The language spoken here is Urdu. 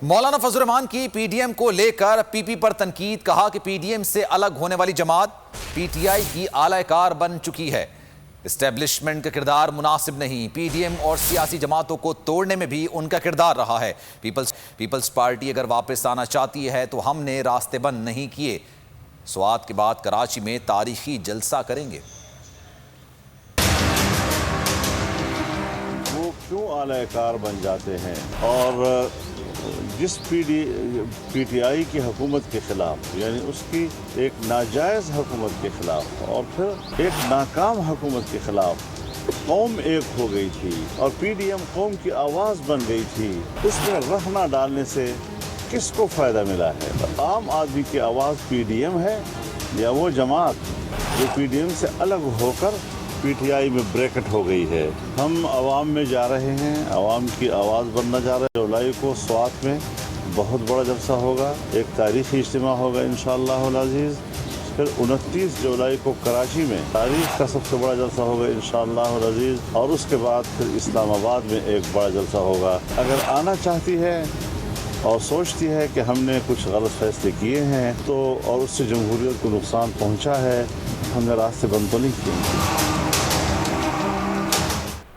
مولانا فضل الرحمان کی پی ڈی ایم کو لے کر پی پی پر تنقید، کہا کہ پی ڈی ایم سے الگ ہونے والی جماعت پی ٹی آئی کی اعلی کار بن چکی ہے، اسٹیبلشمنٹ کا کردار مناسب نہیں، پی ڈی ایم اور سیاسی جماعتوں کو توڑنے میں بھی ان کا کردار رہا ہے، پیپلز پارٹی اگر واپس آنا چاہتی ہے تو ہم نے راستے بند نہیں کیے، سوات کے بعد کراچی میں تاریخی جلسہ کریں گے۔ وہ کیوں اعلی کار بن جاتے ہیں اور جس پی ٹی آئی کی حکومت کے خلاف، یعنی اس کی ایک ناجائز حکومت کے خلاف اور پھر ایک ناکام حکومت کے خلاف قوم ایک ہو گئی تھی اور پی ڈی ایم قوم کی آواز بن گئی تھی، اس میں رخ نہ ڈالنے سے کس کو فائدہ ملا ہے؟ عام آدمی کی آواز پی ڈی ایم ہے یا وہ جماعت جو پی ڈی ایم سے الگ ہو کر پی ٹی آئی میں بریکٹ ہو گئی ہے؟ ہم عوام میں جا رہے ہیں، عوام کی آواز بننا جا رہا ہے۔ جولائی کو سوات میں بہت بڑا جلسہ ہوگا، ایک تاریخی اجتماع ہوگا انشاءاللہ العزیز۔ پھر 29 جولائی کو کراچی میں تاریخ کا سب سے بڑا جلسہ ہوگا انشاءاللہ العزیز، اور اس کے بعد پھر اسلام آباد میں ایک بڑا جلسہ ہوگا۔ اگر آنا چاہتی ہے اور سوچتی ہے کہ ہم نے کچھ غلط فیصلے کیے ہیں تو اور اس سے جمہوریت کو نقصان پہنچا ہے، ہم نے راستے بند تو نہیں کیے۔